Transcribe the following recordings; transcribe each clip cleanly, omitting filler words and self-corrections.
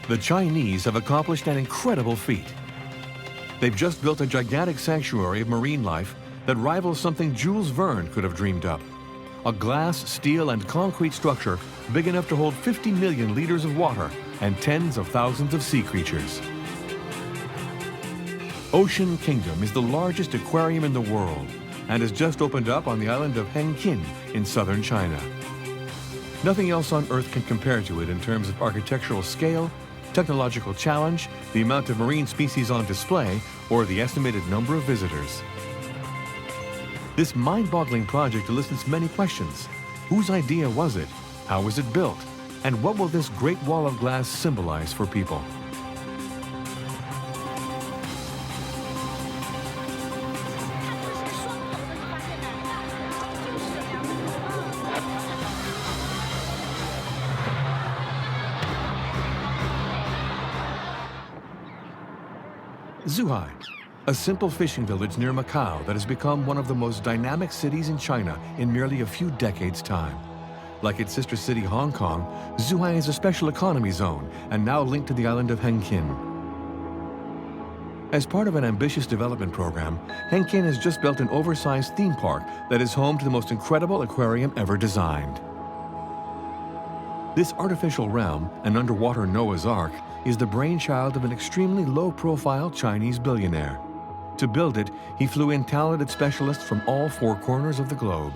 The Chinese have accomplished an incredible feat. They've just built a gigantic sanctuary of marine life that rivals something Jules Verne could have dreamed up. A glass, steel, and concrete structure big enough to hold 50 million liters of water and tens of thousands of sea creatures. Ocean Kingdom is the largest aquarium in the world and has just opened up on the island of Hengqin in southern China. Nothing else on Earth can compare to it in terms of architectural scale, technological challenge, the amount of marine species on display, or the estimated number of visitors. This mind-boggling project elicits many questions. Whose idea was it? How was it built? And what will this Great Wall of Glass symbolize for people? Zhuhai, a simple fishing village near Macao that has become one of the most dynamic cities in China in merely a few decades' time. Like its sister city Hong Kong, Zhuhai is a special economy zone and now linked to the island of Hengqin. As part of an ambitious development program, Hengqin has just built an oversized theme park that is home to the most incredible aquarium ever designed. This artificial realm, an underwater Noah's Ark, is the brainchild of an extremely low-profile Chinese billionaire. To build it, he flew in talented specialists from all four corners of the globe.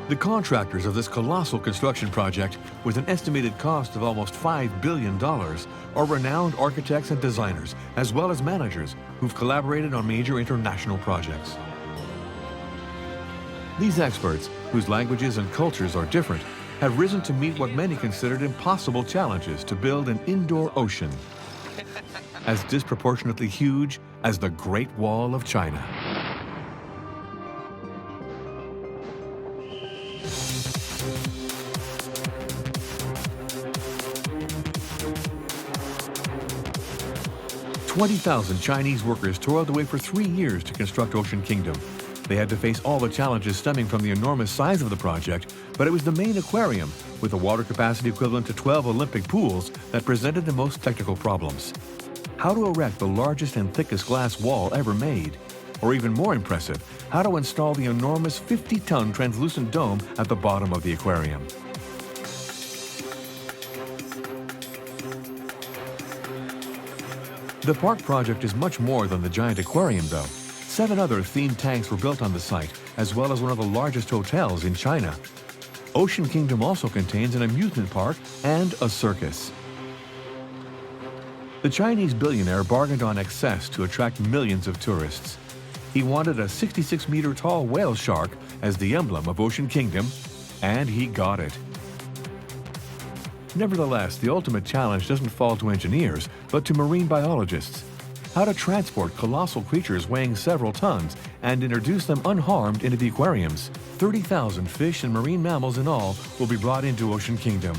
The contractors of this colossal construction project, with an estimated cost of almost $5 billion, are renowned architects and designers, as well as managers who've collaborated on major international projects. These experts, whose languages and cultures are different, have risen to meet what many considered impossible challenges to build an indoor ocean as disproportionately huge as the Great Wall of China. "20,000 Chinese workers toiled away for 3 years to construct Ocean Kingdom. They had to face all the challenges stemming from the enormous size of the project, but it was the main aquarium, with a water capacity equivalent to 12 Olympic pools, that presented the most technical problems. How to erect the largest and thickest glass wall ever made? Or even more impressive, how to install the enormous 50-ton translucent dome at the bottom of the aquarium. The park project is much more than the giant aquarium, though. 7 other themed tanks were built on the site, as well as one of the largest hotels in China. Ocean Kingdom also contains an amusement park and a circus. The Chinese billionaire bargained on excess to attract millions of tourists. He wanted a 66-meter-tall whale shark as the emblem of Ocean Kingdom, and he got it. Nevertheless, the ultimate challenge doesn't fall to engineers, but to marine biologists. How to transport colossal creatures weighing several tons and introduce them unharmed into the aquariums. 30,000 fish and marine mammals in all will be brought into Ocean Kingdom.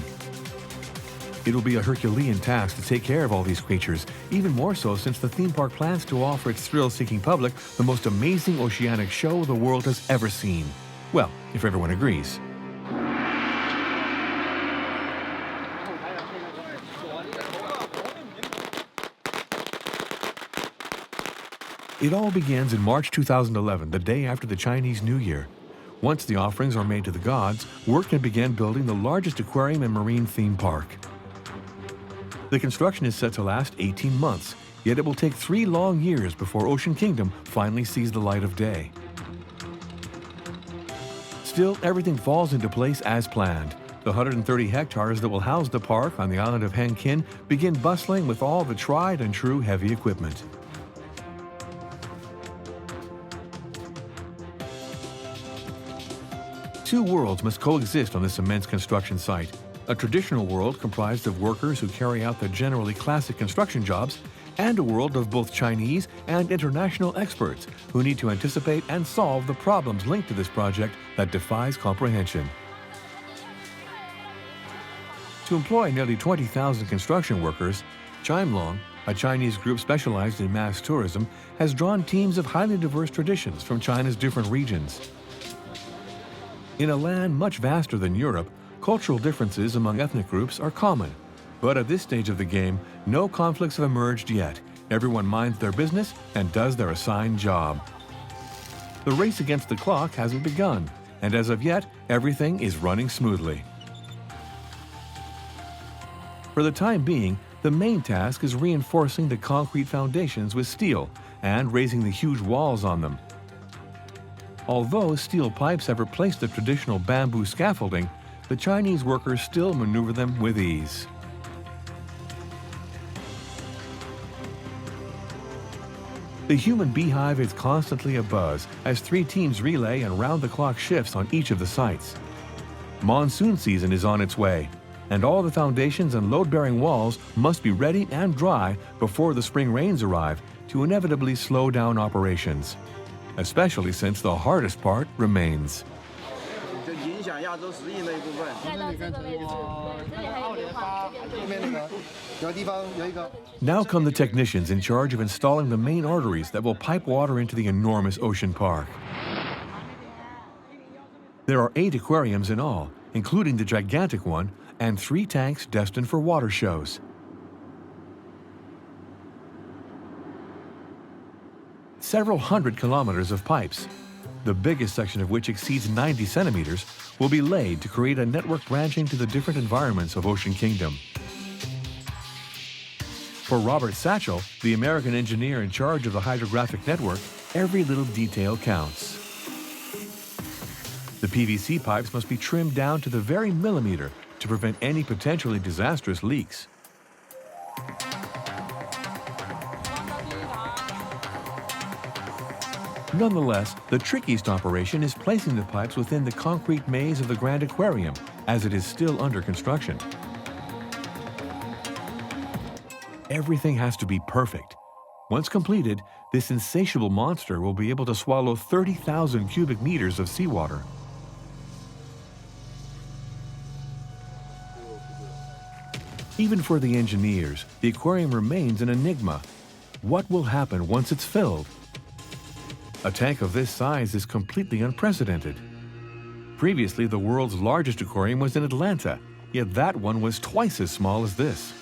It will be a Herculean task to take care of all these creatures, even more so since the theme park plans to offer its thrill-seeking public the most amazing oceanic show the world has ever seen. Well, if everyone agrees. It all begins in March 2011, the day after the Chinese New Year. Once the offerings are made to the gods, work can begin building the largest aquarium and marine theme park. The construction is set to last 18 months, yet it will take 3 long years before Ocean Kingdom finally sees the light of day. Still, everything falls into place as planned. The 130 hectares that will house the park on the island of Hengqin begin bustling with all the tried and true heavy equipment. Two worlds must coexist on this immense construction site. A traditional world comprised of workers who carry out the generally classic construction jobs, and a world of both Chinese and international experts who need to anticipate and solve the problems linked to this project that defies comprehension. To employ nearly 20,000 construction workers, Chimelong, a Chinese group specialized in mass tourism, has drawn teams of highly diverse traditions from China's different regions. In a land much vaster than Europe, cultural differences among ethnic groups are common, But at this stage of the game, no conflicts have emerged yet. Everyone minds their business and does their assigned job. The race against the clock hasn't begun, and as of yet, everything is running smoothly. For the time being, the main task is reinforcing the concrete foundations with steel and raising the huge walls on them. Although steel pipes have replaced the traditional bamboo scaffolding, the Chinese workers still maneuver them with ease. The human beehive is constantly abuzz as 3 teams relay and round-the-clock shifts on each of the sites. Monsoon season is on its way, and all the foundations and load-bearing walls must be ready and dry before the spring rains arrive to inevitably slow down operations, especially since the hardest part remains. Now come the technicians in charge of installing the main arteries that will pipe water into the enormous ocean park. There are 8 aquariums in all, including the gigantic one, and 3 tanks destined for water shows. Several hundred kilometers of pipes, the biggest section of which exceeds 90 centimeters, will be laid to create a network branching to the different environments of Ocean Kingdom. For Robert Satchel, the American engineer in charge of the hydrographic network, every little detail counts. The PVC pipes must be trimmed down to the very millimeter to prevent any potentially disastrous leaks. Nonetheless, the trickiest operation is placing the pipes within the concrete maze of the Grand Aquarium, as it is still under construction. Everything has to be perfect. Once completed, this insatiable monster will be able to swallow 30,000 cubic meters of seawater. Even for the engineers, the aquarium remains an enigma. What will happen once it's filled? A tank of this size is completely unprecedented. Previously, the world's largest aquarium was in Atlanta, yet that one was twice as small as this.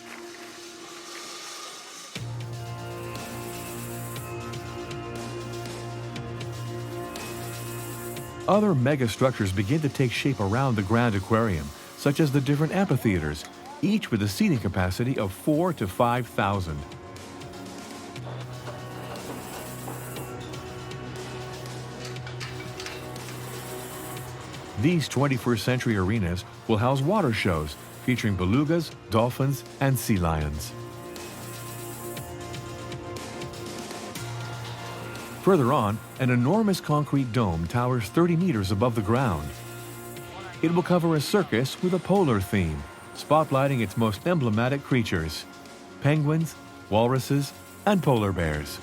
Other mega structures begin to take shape around the Grand Aquarium, such as the different amphitheaters, each with a seating capacity of 4,000 to 5,000. These 21st century arenas will house water shows featuring belugas, dolphins, and sea lions. Further on, an enormous concrete dome towers 30 meters above the ground. It will cover a circus with a polar theme, spotlighting its most emblematic creatures: penguins, walruses, and polar bears.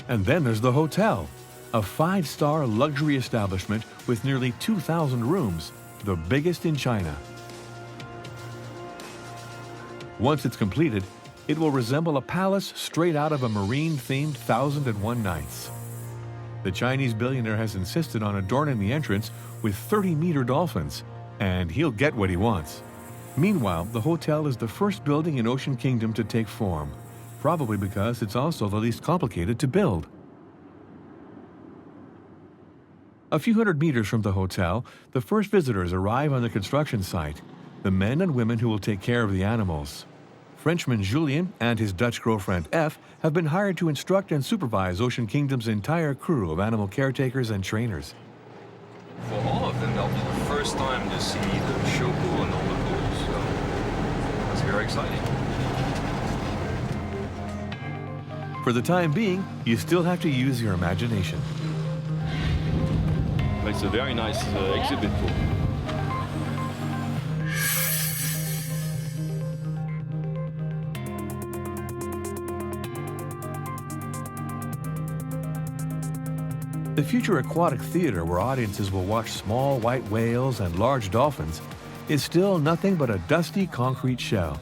And then there's the hotel, a 5-star luxury establishment with nearly 2,000 rooms, the biggest in China. Once it's completed, it will resemble a palace straight out of a marine-themed 1001 Nights. The Chinese billionaire has insisted on adorning the entrance with 30-meter dolphins, and he'll get what he wants. Meanwhile, the hotel is the first building in Ocean Kingdom to take form, probably because it's also the least complicated to build. A few hundred meters from the hotel, the first visitors arrive on the construction site, the men and women who will take care of the animals. Frenchman Julien and his Dutch girlfriend F have been hired to instruct and supervise Ocean Kingdom's entire crew of animal caretakers and trainers. For all of them, that'll be the first time to see the show pool and all the pools, so that's very exciting. For the time being, you still have to use your imagination. It's a very nice exhibit pool. The future aquatic theater, where audiences will watch small white whales and large dolphins, is still nothing but a dusty concrete shell.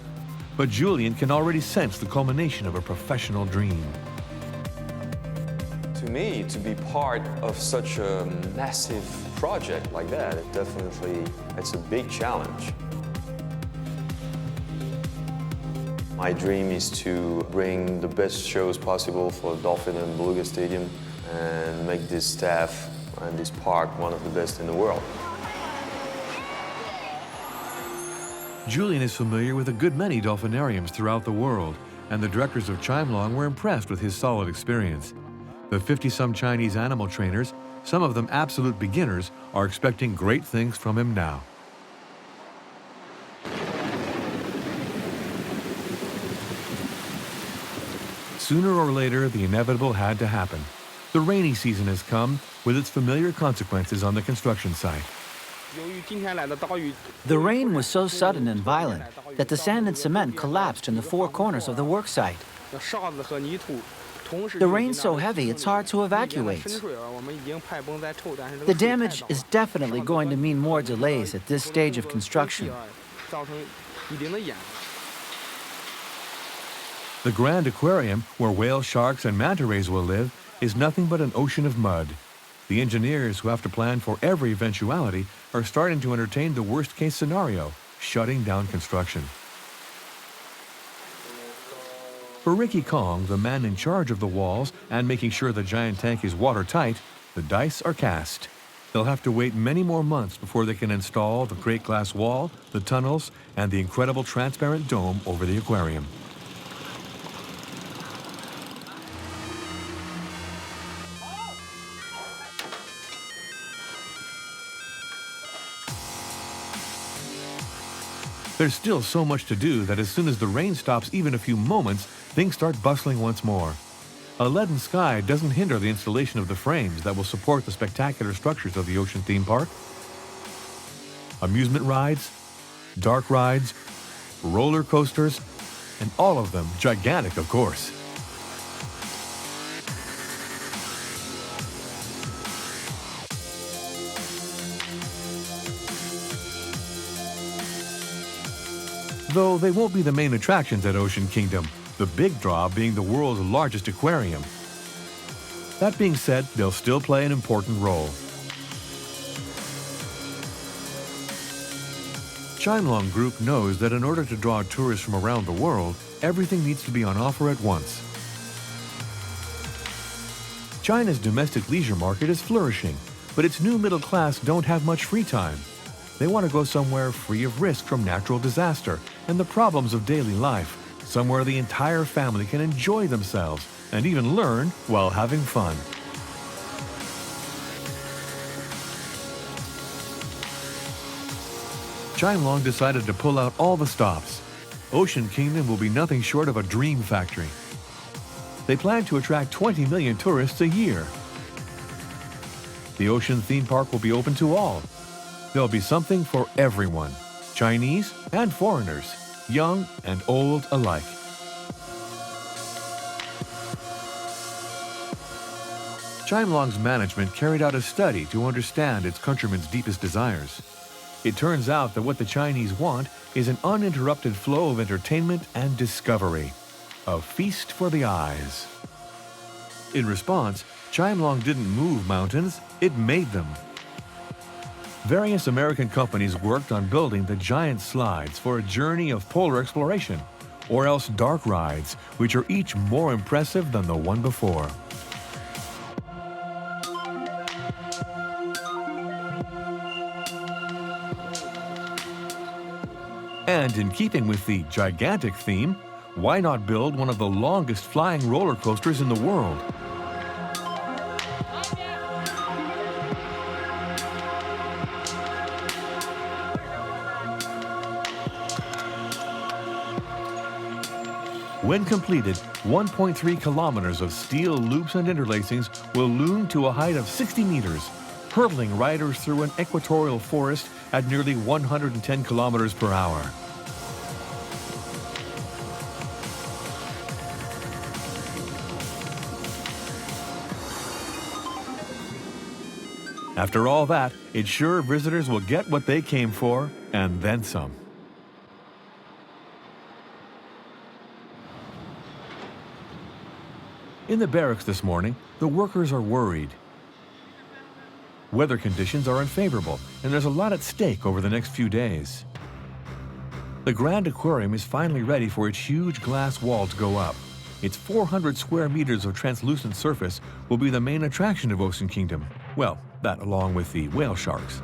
But Julien can already sense the culmination of a professional dream. To to me, to be part of such a massive project like that, it's a big challenge. My dream is to bring the best shows possible for Dolphin and Beluga Stadium and make this staff and this park one of the best in the world. Julian is familiar with a good many dolphinariums throughout the world, and the directors of Chimelong were impressed with his solid experience. The 50-some Chinese animal trainers, some of them absolute beginners, are expecting great things from him now. Sooner or later, the inevitable had to happen. The rainy season has come, with its familiar consequences on the construction site. The rain was so sudden and violent that the sand and cement collapsed in the four corners of the work site. The rain's so heavy it's hard to evacuate. The damage is definitely going to mean more delays at this stage of construction. The Grand Aquarium, where whale sharks and manta rays will live, is nothing but an ocean of mud. The engineers who have to plan for every eventuality are starting to entertain the worst-case scenario, shutting down construction. For Ricky Kong, the man in charge of the walls and making sure the giant tank is watertight, the dice are cast. They'll have to wait many more months before they can install the great glass wall, the tunnels, and the incredible transparent dome over the aquarium. There's still so much to do that as soon as the rain stops even a few moments, things start bustling once more. A leaden sky doesn't hinder the installation of the frames that will support the spectacular structures of the ocean theme park. Amusement rides, dark rides, roller coasters, and all of them gigantic, of course. Though they won't be the main attractions at Ocean Kingdom, the big draw being the world's largest aquarium. That being said, they'll still play an important role. Chimelong Group knows that in order to draw tourists from around the world, everything needs to be on offer at once. China's domestic leisure market is flourishing, but its new middle class don't have much free time. They want to go somewhere free of risk from natural disaster and the problems of daily life, somewhere the entire family can enjoy themselves and even learn while having fun. Chimelong decided to pull out all the stops. Ocean Kingdom will be nothing short of a dream factory. They plan to attract 20 million tourists a year. The ocean theme park will be open to all. There'll be something for everyone, Chinese and foreigners, young and old alike. Chimelong's management carried out a study to understand its countrymen's deepest desires. It turns out that what the Chinese want is an uninterrupted flow of entertainment and discovery, a feast for the eyes. In response, Chimelong didn't move mountains, it made them. Various American companies worked on building the giant slides for a journey of polar exploration, or else dark rides, which are each more impressive than the one before. And in keeping with the gigantic theme, why not build one of the longest flying roller coasters in the world? When completed, 1.3 kilometers of steel loops and interlacings will loom to a height of 60 meters, hurtling riders through an equatorial forest at nearly 110 kilometers per hour. After all that, it's sure visitors will get what they came for, and then some. In the barracks this morning, the workers are worried. Weather conditions are unfavorable, and there's a lot at stake over the next few days. The Grand Aquarium is finally ready for its huge glass wall to go up. Its 400 square meters of translucent surface will be the main attraction of Ocean Kingdom. Well, that along with the whale sharks.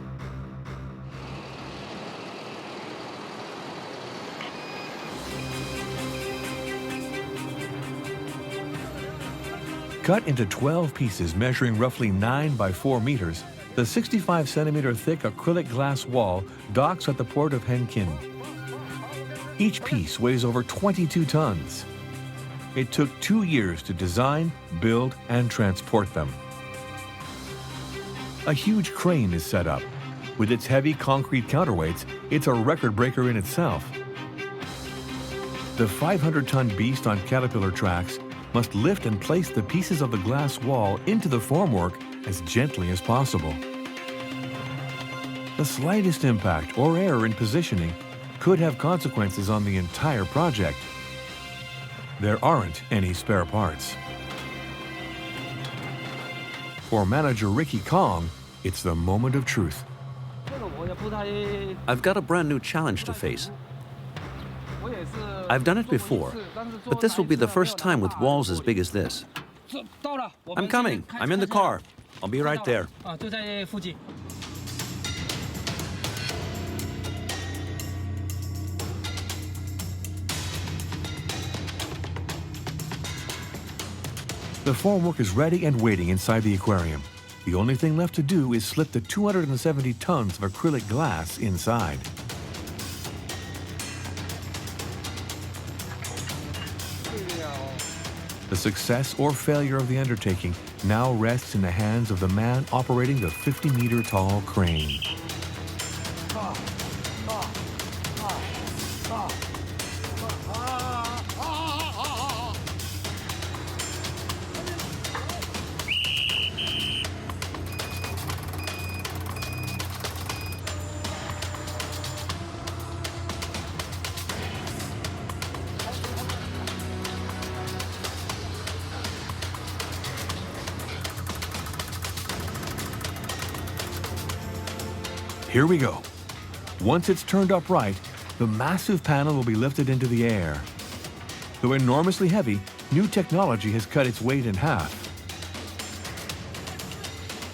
Cut into 12 pieces measuring roughly 9 by 4 meters, the 65-centimeter thick acrylic glass wall docks at the port of Hengqin. Each piece weighs over 22 tons. It took 2 years to design, build, and transport them. A huge crane is set up. With its heavy concrete counterweights, it's a record breaker in itself. The 500-ton beast on caterpillar tracks must lift and place the pieces of the glass wall into the formwork as gently as possible. The slightest impact or error in positioning could have consequences on the entire project. There aren't any spare parts. For manager Ricky Kong, it's the moment of truth. I've got a brand new challenge to face. I've done it before, but this will be the first time with walls as big as this. I'm coming. I'm in the car. I'll be right there. The formwork is ready and waiting inside the aquarium. The only thing left to do is slip the 270 tons of acrylic glass inside. The success or failure of the undertaking now rests in the hands of the man operating the 50-meter-tall crane. Here we go. Once it's turned upright, the massive panel will be lifted into the air. Though enormously heavy, new technology has cut its weight in half.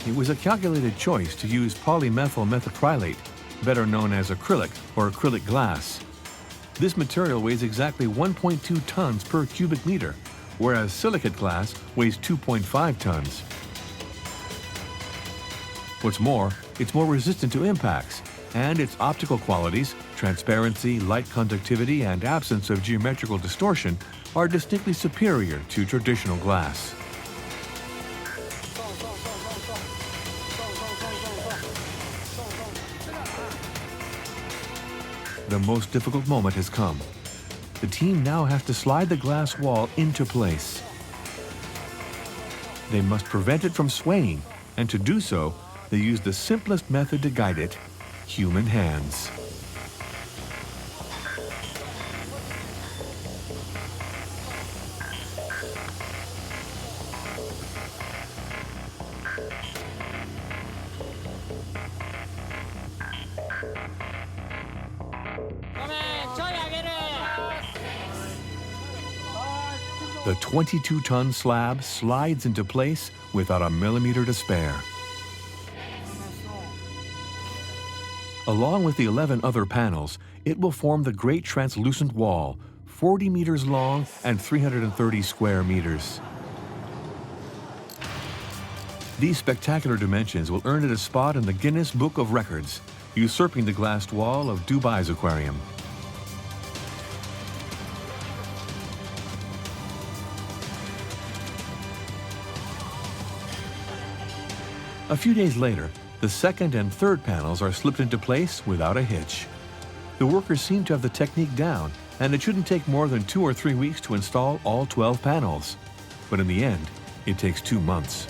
It was a calculated choice to use polymethyl methacrylate, better known as acrylic or acrylic glass. This material weighs exactly 1.2 tons per cubic meter, whereas silicate glass weighs 2.5 tons. What's more, it's more resistant to impacts, and its optical qualities, transparency, light conductivity, and absence of geometrical distortion are distinctly superior to traditional glass. The most difficult moment has come. The team now has to slide the glass wall into place. They must prevent it from swaying, and to do so, they use the simplest method to guide it: human hands. The 22-ton slab slides into place without a millimeter to spare. Along with the 11 other panels, it will form the Great Translucent Wall, 40 meters long and 330 square meters. These spectacular dimensions will earn it a spot in the Guinness Book of Records, usurping the glassed wall of Dubai's aquarium. A few days later, the second and third panels are slipped into place without a hitch. The workers seem to have the technique down, and it shouldn't take more than 2 or 3 weeks to install all 12 panels. But in the end, it takes 2 months.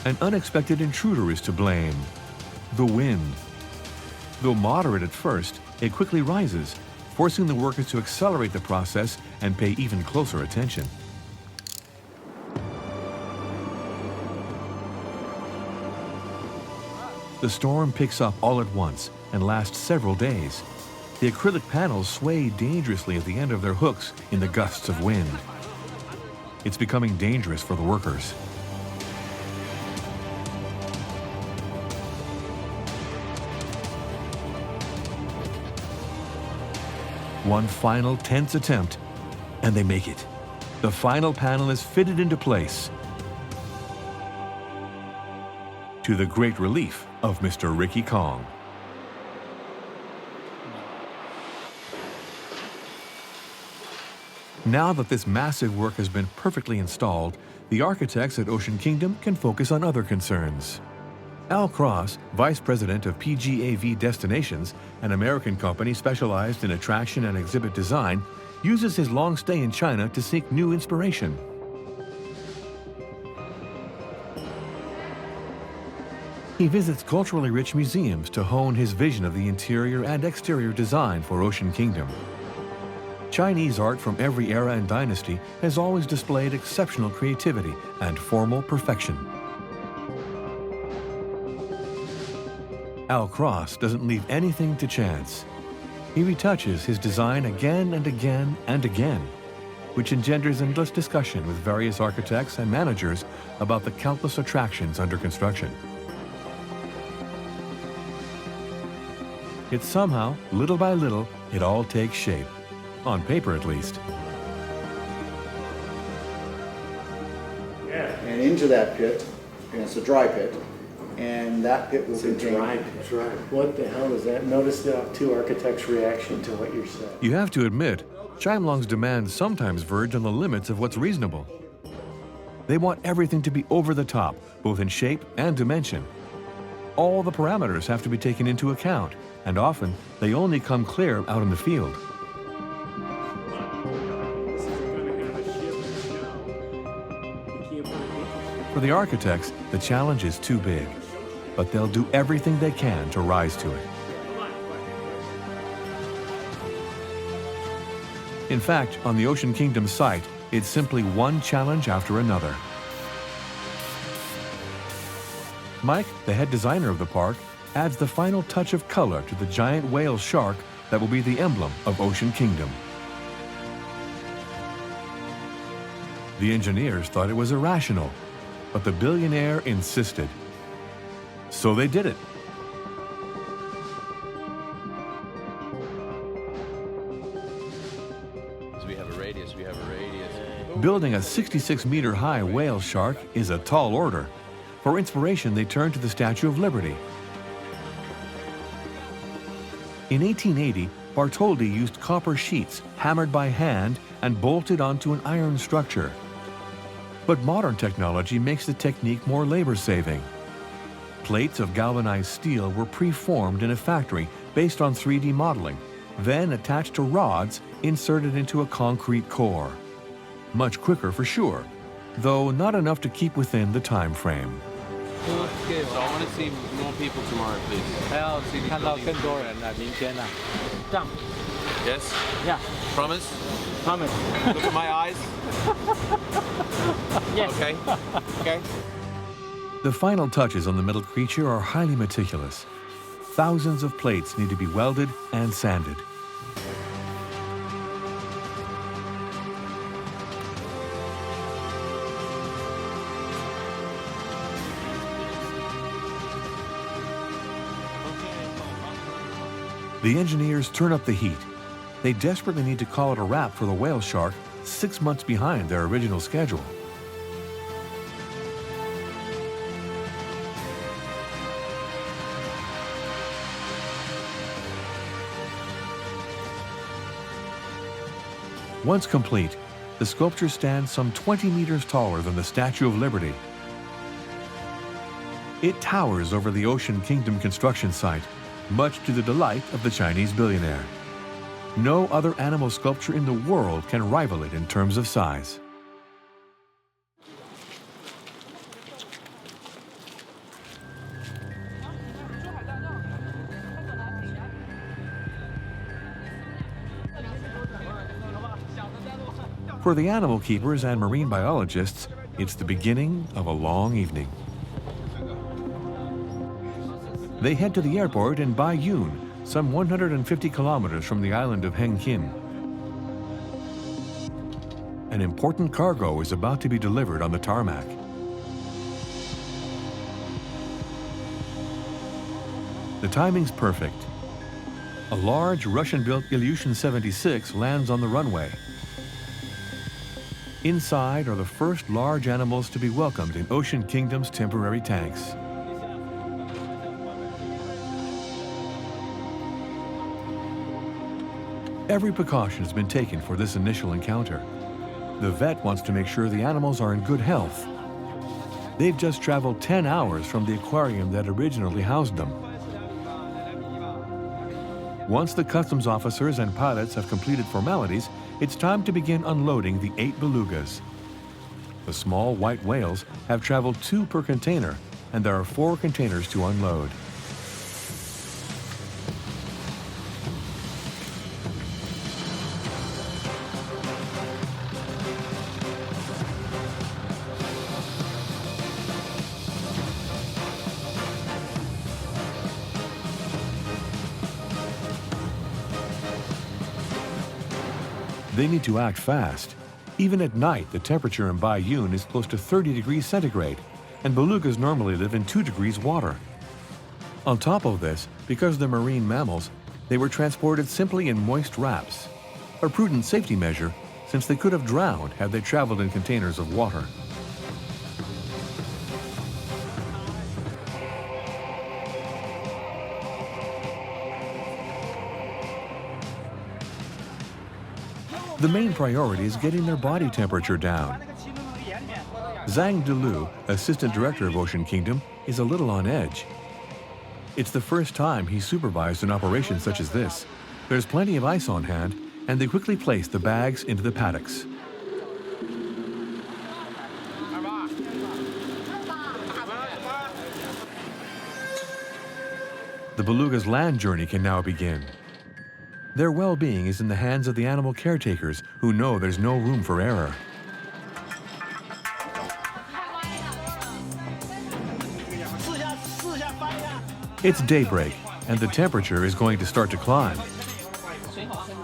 An unexpected intruder is to blame: the wind. Though moderate at first, it quickly rises, forcing the workers to accelerate the process and pay even closer attention. The storm picks up all at once and lasts several days. The acrylic panels sway dangerously at the end of their hooks in the gusts of wind. It's becoming dangerous for the workers. One final tense attempt, and they make it. The final panel is fitted into place, to the great relief of Mr. Ricky Kong. Now that this massive work has been perfectly installed, the architects at Ocean Kingdom can focus on other concerns. Al Cross, Vice President of PGAV Destinations, an American company specialized in attraction and exhibit design, uses his long stay in China to seek new inspiration. He visits culturally rich museums to hone his vision of the interior and exterior design for Ocean Kingdom. Chinese art from every era and dynasty has always displayed exceptional creativity and formal perfection. Al Cross doesn't leave anything to chance. He retouches his design again and again and again, which engenders endless discussion with various architects and managers about the countless attractions under construction. Yet somehow, little by little, it all takes shape. On paper, at least. And into that pit, and it's a dry pit, and that pit will contain... That's right. What the hell is that? Notice the two architects' reaction to what you're saying. You have to admit, Chimelong's demands sometimes verge on the limits of what's reasonable. They want everything to be over the top, both in shape and dimension. All the parameters have to be taken into account, and often they only come clear out in the field. For the architects, the challenge is too big, but they'll do everything they can to rise to it. In fact, on the Ocean Kingdom site, it's simply one challenge after another. Mike, the head designer of the park, adds the final touch of color to the giant whale shark that will be the emblem of Ocean Kingdom. The engineers thought it was irrational, but the billionaire insisted. So they did it. So we have a radius. Building a 66-meter-high whale shark is a tall order. For inspiration, they turned to the Statue of Liberty. In 1880, Bartholdi used copper sheets hammered by hand and bolted onto an iron structure. But modern technology makes the technique more labor-saving. Plates of galvanized steel were pre-formed in a factory based on 3D modeling, then attached to rods inserted into a concrete core. Much quicker for sure, though not enough to keep within the time frame. So I want to see more people tomorrow, please. 还要看到更多人了，明天呢？这样 Yes? ，Yeah, Promise? promise. Look at my eyes. Yes. Okay. Okay. The final touches on the metal creature are highly meticulous. Thousands of plates need to be welded and sanded. The engineers turn up the heat. They desperately need to call it a wrap for the whale shark, 6 months behind their original schedule. Once complete, the sculpture stands some 20 meters taller than the Statue of Liberty. It towers over the Ocean Kingdom construction site, much to the delight of the Chinese billionaire. No other animal sculpture in the world can rival it in terms of size. For the animal keepers and marine biologists, it's the beginning of a long evening. They head to the airport in Baiyun, some 150 kilometers from the island of Hengqin. An important cargo is about to be delivered on the tarmac. The timing's perfect. A large Russian-built Ilyushin 76 lands on the runway. Inside are the first large animals to be welcomed in Ocean Kingdom's temporary tanks. Every precaution has been taken for this initial encounter. The vet wants to make sure the animals are in good health. They've just traveled 10 hours from the aquarium that originally housed them. Once the customs officers and pilots have completed formalities, it's time to begin unloading the 8 belugas. The small white whales have traveled 2 per container, and there are 4 containers to unload. They need to act fast. Even at night, the temperature in Baiyun is close to 30 degrees centigrade, and belugas normally live in 2 degrees water. On top of this, because they're marine mammals, they were transported simply in moist wraps, a prudent safety measure since they could have drowned had they traveled in containers of water. The main priority is getting their body temperature down. Zhang Delu, assistant director of Ocean Kingdom, is a little on edge. It's the first time he's supervised an operation such as this. There's plenty of ice on hand, and they quickly place the bags into the paddocks. The beluga's land journey can now begin. Their well-being is in the hands of the animal caretakers who know there's no room for error. It's daybreak, and the temperature is going to start to climb.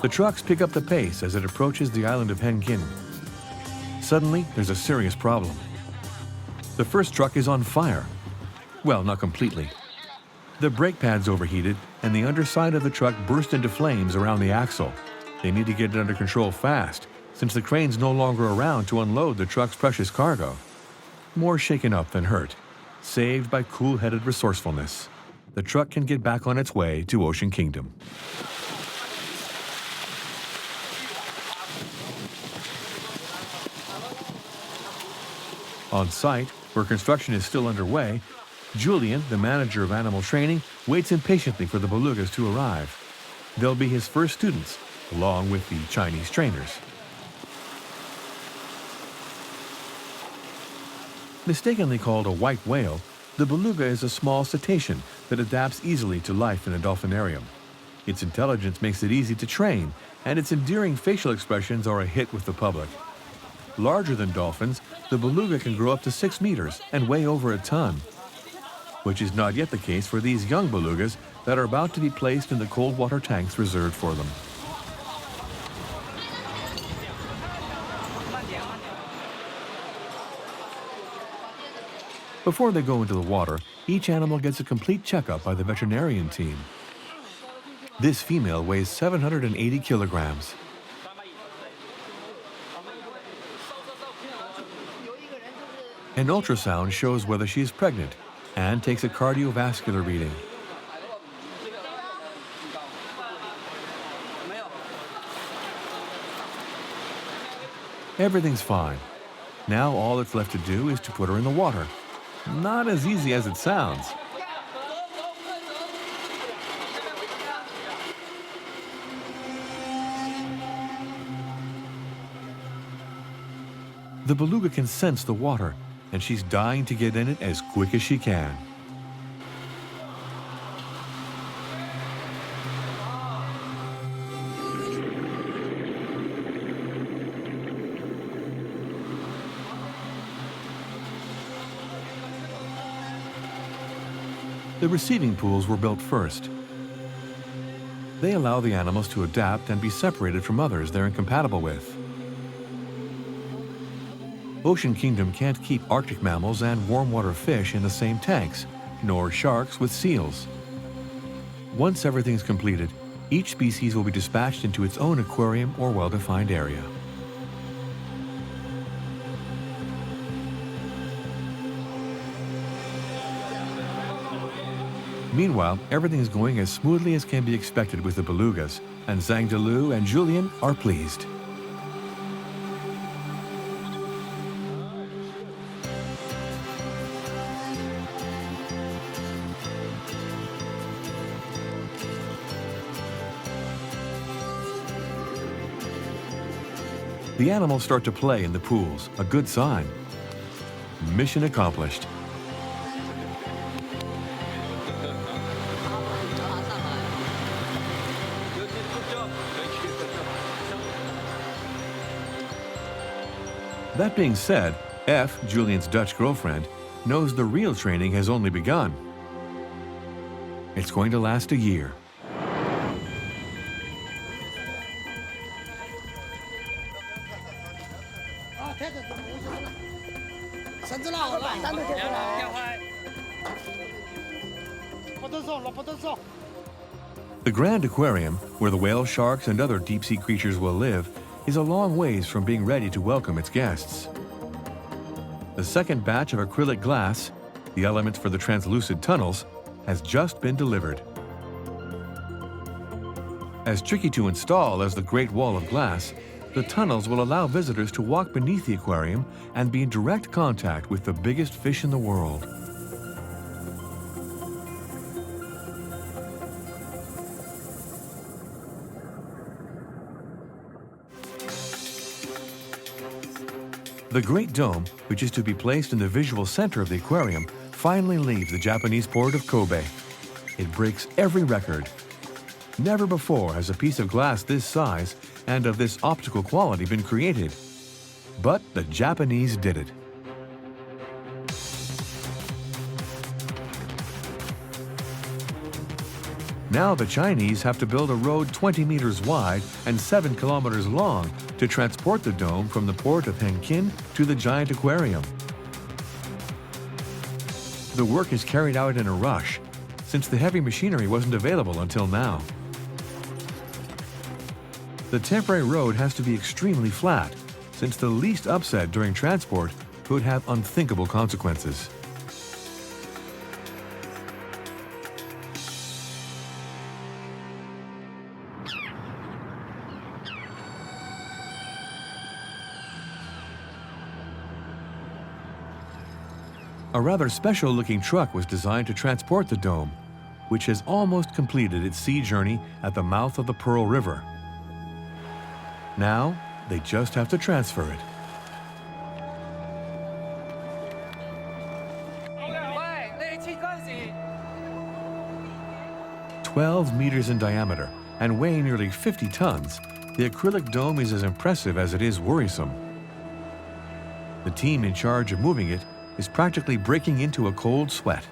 The trucks pick up the pace as it approaches the island of Hengqin. Suddenly, there's a serious problem. The first truck is on fire. Well, not completely. The brake pad's overheated, and the underside of the truck burst into flames around the axle. They need to get it under control fast, since the crane's no longer around to unload the truck's precious cargo. More shaken up than hurt, saved by cool-headed resourcefulness. The truck can get back on its way to Ocean Kingdom. On site, where construction is still underway, Julian, the manager of animal training, waits impatiently for the belugas to arrive. They'll be his first students, along with the Chinese trainers. Mistakenly called a white whale, the beluga is a small cetacean that adapts easily to life in a dolphinarium. Its intelligence makes it easy to train, and its endearing facial expressions are a hit with the public. Larger than dolphins, the beluga can grow up to 6 meters and weigh over a ton, which is not yet the case for these young belugas that are about to be placed in the cold water tanks reserved for them. Before they go into the water, each animal gets a complete checkup by the veterinarian team. This female weighs 780 kilograms. An ultrasound shows whether she is pregnant and takes a cardiovascular reading. Everything's fine. Now all that's left to do is to put her in the water. Not as easy as it sounds. The beluga can sense the water, and she's dying to get in it as quick as she can. The receiving pools were built first. They allow the animals to adapt and be separated from others they're incompatible with. Ocean Kingdom can't keep Arctic mammals and warm water fish in the same tanks, nor sharks with seals. Once everything's completed, each species will be dispatched into its own aquarium or well-defined area. Meanwhile, everything is going as smoothly as can be expected with the belugas, and Zhang Delu and Julien are pleased. The animals start to play in the pools, a good sign. Mission accomplished. That being said, F, Julian's Dutch girlfriend, knows the real training has only begun. It's going to last a year. The Grand Aquarium, where the whale sharks and other deep-sea creatures will live, is a long ways from being ready to welcome its guests. The second batch of acrylic glass, the elements for the translucid tunnels, has just been delivered. As tricky to install as the Great Wall of Glass, the tunnels will allow visitors to walk beneath the aquarium and be in direct contact with the biggest fish in the world. The Great Dome, which is to be placed in the visual center of the aquarium, finally leaves the Japanese port of Kobe. It breaks every record. Never before has a piece of glass this size and of this optical quality been created. But the Japanese did it. Now the Chinese have to build a road 20 meters wide and 7 kilometers long to transport the dome from the port of Hengqin to the giant aquarium. The work is carried out in a rush, since the heavy machinery wasn't available until now. The temporary road has to be extremely flat, since the least upset during transport could have unthinkable consequences. A rather special-looking truck was designed to transport the dome, which has almost completed its sea journey at the mouth of the Pearl River. Now, they just have to transfer it. 12 meters in diameter and weighing nearly 50 tons, the acrylic dome is as impressive as it is worrisome. The team in charge of moving it is practically breaking into a cold sweat.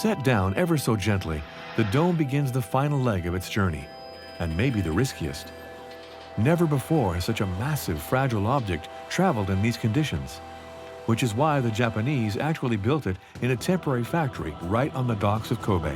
Set down ever so gently, the dome begins the final leg of its journey, and maybe the riskiest. Never before has such a massive, fragile object traveled in these conditions, which is why the Japanese actually built it in a temporary factory right on the docks of Kobe.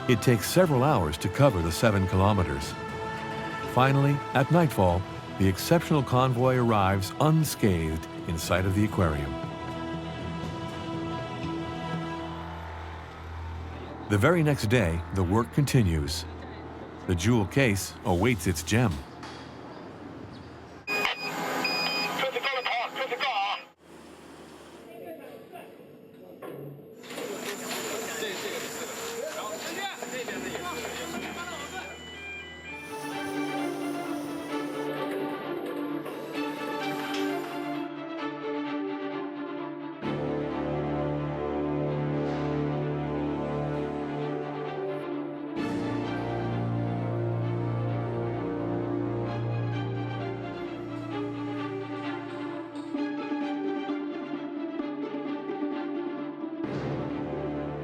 It takes several hours to cover the 7 kilometers. Finally, at nightfall, the exceptional convoy arrives unscathed in sight of the aquarium. The very next day, the work continues. The jewel case awaits its gem.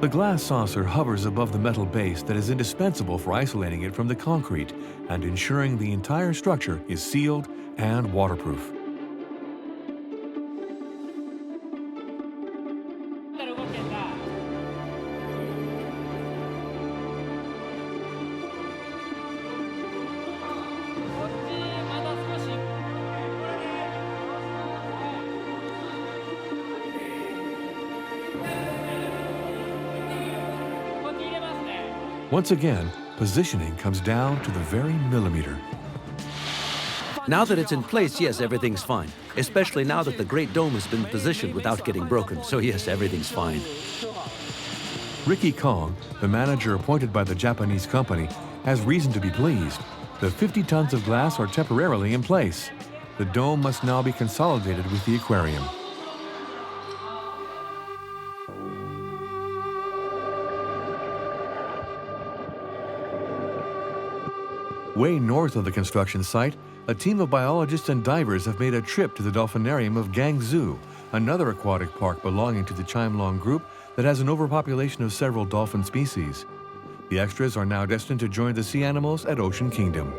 The glass saucer hovers above the metal base that is indispensable for isolating it from the concrete and ensuring the entire structure is sealed and waterproof. Once again, positioning comes down to the very millimeter. Now that it's in place, yes, everything's fine. Especially now that the Great Dome has been positioned without getting broken. So yes, everything's fine. Ricky Kong, the manager appointed by the Japanese company, has reason to be pleased. The 50 tons of glass are temporarily in place. The dome must now be consolidated with the aquarium. Way north of the construction site, a team of biologists and divers have made a trip to the dolphinarium of Guangzhou, another aquatic park belonging to the Chimelong Group that has an overpopulation of several dolphin species. The extras are now destined to join the sea animals at Ocean Kingdom.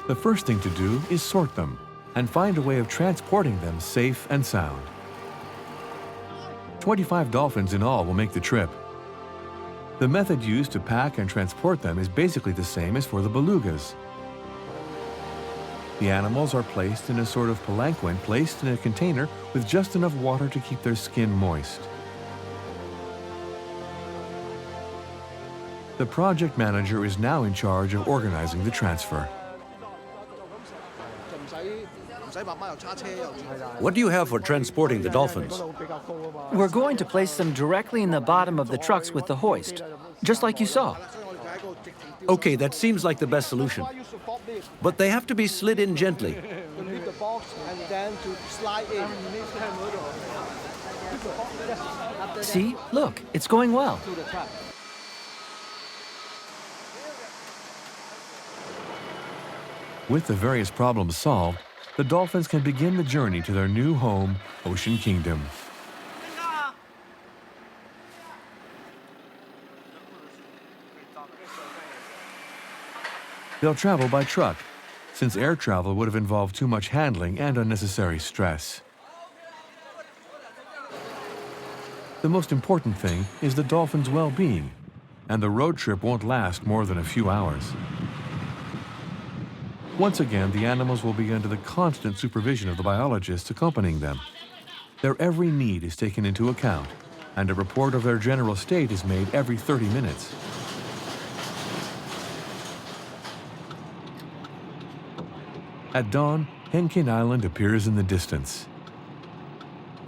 The first thing to do is sort them and find a way of transporting them safe and sound. 25 dolphins in all will make the trip. The method used to pack and transport them is basically the same as for the belugas. The animals are placed in a sort of palanquin placed in a container with just enough water to keep their skin moist. The project manager is now in charge of organizing the transfer. What do you have for transporting the dolphins? We're going to place them directly in the bottom of the trucks with the hoist, just like you saw. Okay, that seems like the best solution. But they have to be slid in gently. See? Look, it's going well. With the various problems solved, the dolphins can begin the journey to their new home, Ocean Kingdom. They'll travel by truck, since air travel would have involved too much handling and unnecessary stress. The most important thing is the dolphins' well-being, and the road trip won't last more than a few hours. Once again, the animals will be under the constant supervision of the biologists accompanying them. Their every need is taken into account, and a report of their general state is made every 30 minutes. At dawn, Hengqin Island appears in the distance.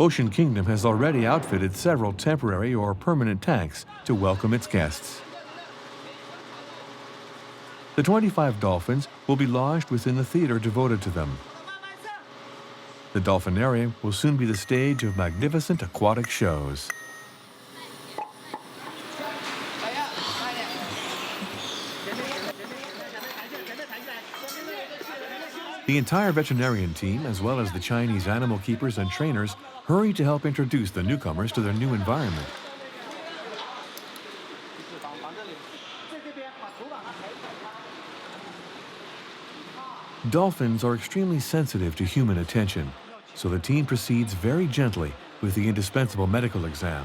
Ocean Kingdom has already outfitted several temporary or permanent tanks to welcome its guests. The 25 dolphins will be lodged within the theater devoted to them. The dolphinarium will soon be the stage of magnificent aquatic shows. The entire veterinarian team, as well as the Chinese animal keepers and trainers, hurry to help introduce the newcomers to their new environment. Dolphins are extremely sensitive to human attention, so the team proceeds very gently with the indispensable medical exam.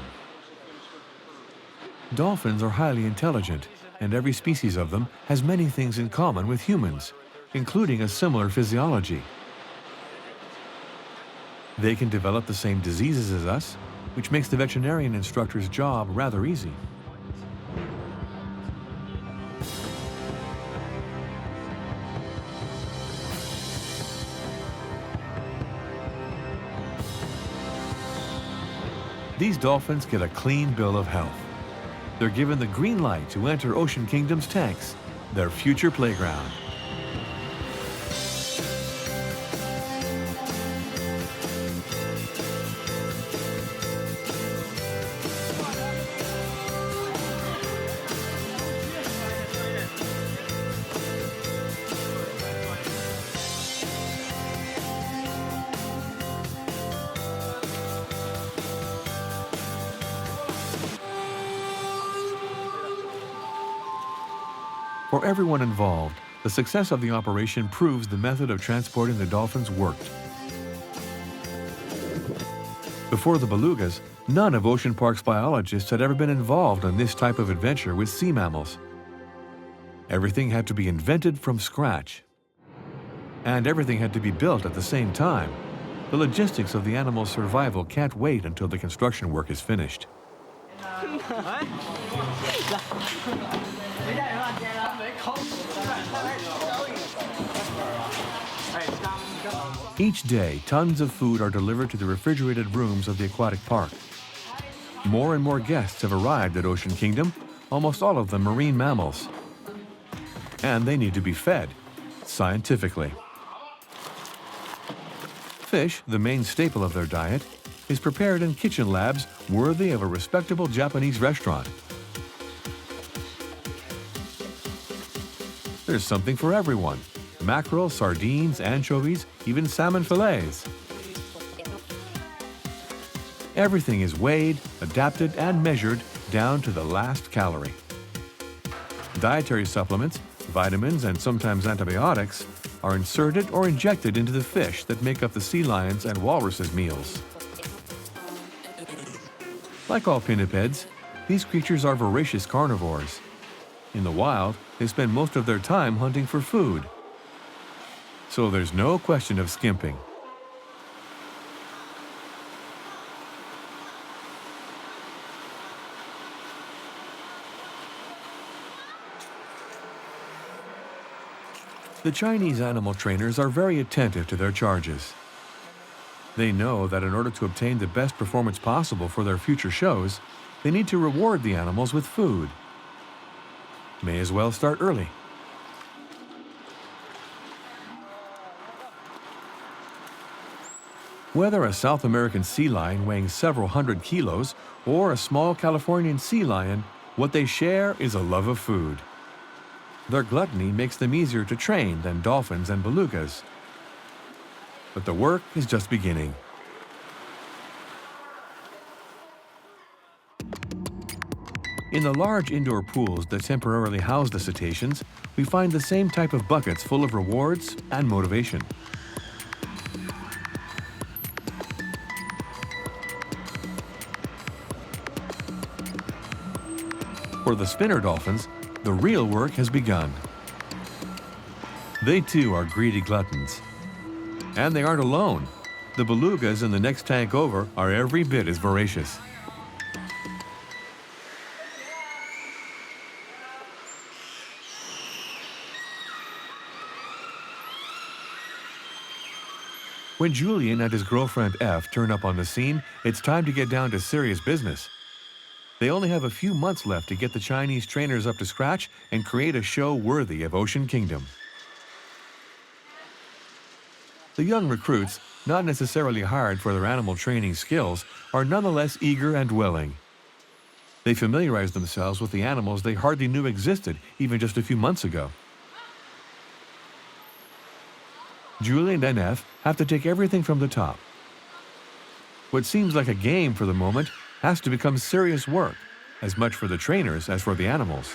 Dolphins are highly intelligent, and every species of them has many things in common with humans, including a similar physiology. They can develop the same diseases as us, which makes the veterinarian instructor's job rather easy. These dolphins get a clean bill of health. They're given the green light to enter Ocean Kingdom's tanks, their future playground. For everyone involved, the success of the operation proves the method of transporting the dolphins worked. Before the belugas, none of Ocean Park's biologists had ever been involved in this type of adventure with sea mammals. Everything had to be invented from scratch. And everything had to be built at the same time. The logistics of the animal's survival can't wait until the construction work is finished. Each day, tons of food are delivered to the refrigerated rooms of the aquatic park. More and more guests have arrived at Ocean Kingdom, almost all of them marine mammals. And they need to be fed, scientifically. Fish, the main staple of their diet, is prepared in kitchen labs worthy of a respectable Japanese restaurant. There's something for everyone: mackerel, sardines, anchovies, even salmon fillets. Everything is weighed, adapted, and measured down to the last calorie. Dietary supplements, vitamins, and sometimes antibiotics are inserted or injected into the fish that make up the sea lions' and walruses' meals. Like all pinnipeds, these creatures are voracious carnivores. In the wild, they spend most of their time hunting for food. So there's no question of skimping. The Chinese animal trainers are very attentive to their charges. They know that in order to obtain the best performance possible for their future shows, they need to reward the animals with food. May as well start early. Whether a South American sea lion weighing several hundred kilos or a small Californian sea lion, what they share is a love of food. Their gluttony makes them easier to train than dolphins and belugas. But the work is just beginning. In the large indoor pools that temporarily house the cetaceans, we find the same type of buckets full of rewards and motivation. For the spinner dolphins, the real work has begun. They too are greedy gluttons. And they aren't alone. The belugas in the next tank over are every bit as voracious. When Julian and his girlfriend F turn up on the scene, it's time to get down to serious business. They only have a few months left to get the Chinese trainers up to scratch and create a show worthy of Ocean Kingdom. The young recruits, not necessarily hired for their animal training skills, are nonetheless eager and willing. They familiarize themselves with the animals they hardly knew existed even just a few months ago. Julian and F have to take everything from the top. What seems like a game for the moment has to become serious work, as much for the trainers as for the animals.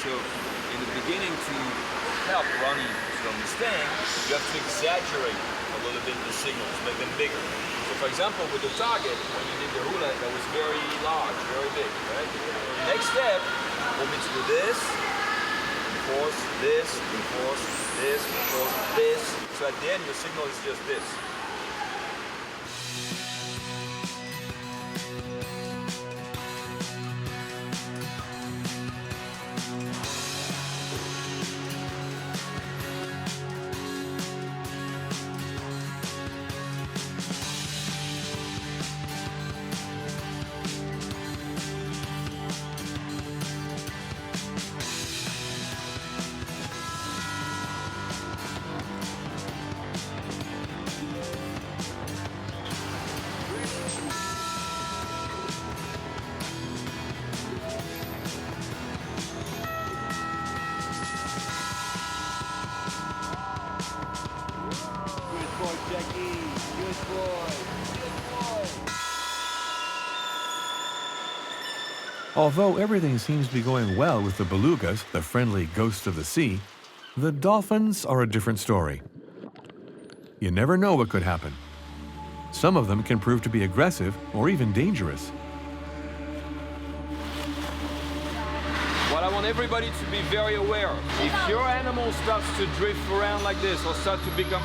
So, in the beginning, to help Ronnie to understand, you have to exaggerate a little bit the signals, make them bigger. So for example, with the target, when you did the hula, that was very large, very big, right? Next step will be to do this, enforce, this, enforce, this, enforce, this. So at the end, your signal is just this. Although everything seems to be going well with the belugas, the friendly ghosts of the sea, the dolphins are a different story. You never know what could happen. Some of them can prove to be aggressive or even dangerous. What I want everybody to be very aware of, if your animal starts to drift around like this or start to become,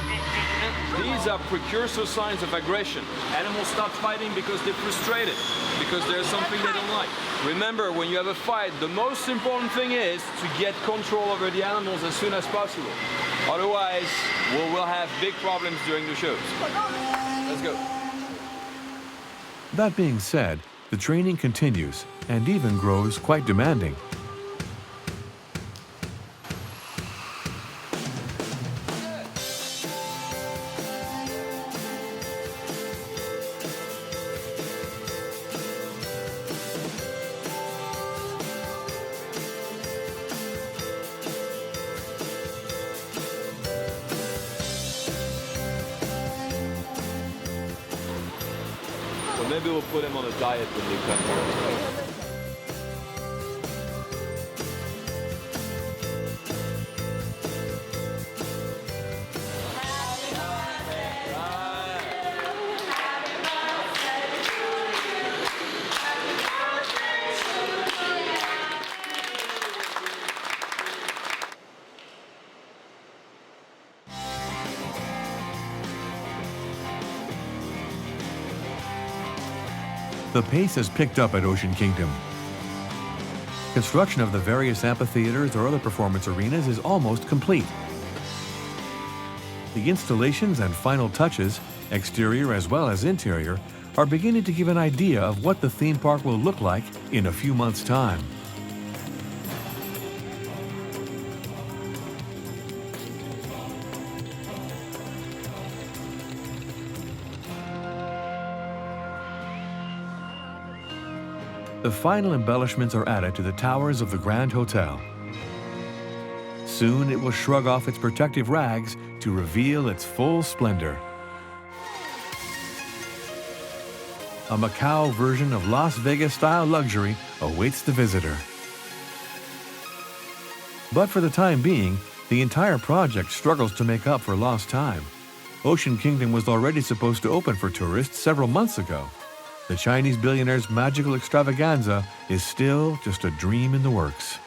these are precursor signs of aggression. Animals start fighting because they're frustrated, because there's something they don't like. Remember, when you have a fight, the most important thing is to get control over the animals as soon as possible. Otherwise, we'll have big problems during the shows. Let's go. That being said, the training continues and even grows quite demanding. So maybe we'll put him on a diet when they come here. The pace has picked up at Ocean Kingdom. Construction of the various amphitheaters or other performance arenas is almost complete. The installations and final touches, exterior as well as interior, are beginning to give an idea of what the theme park will look like in a few months' time. The final embellishments are added to the towers of the Grand Hotel. Soon it will shrug off its protective rags to reveal its full splendor. A Macao version of Las Vegas-style luxury awaits the visitor. But for the time being, the entire project struggles to make up for lost time. Ocean Kingdom was already supposed to open for tourists several months ago. The Chinese billionaire's magical extravaganza is still just a dream in the works.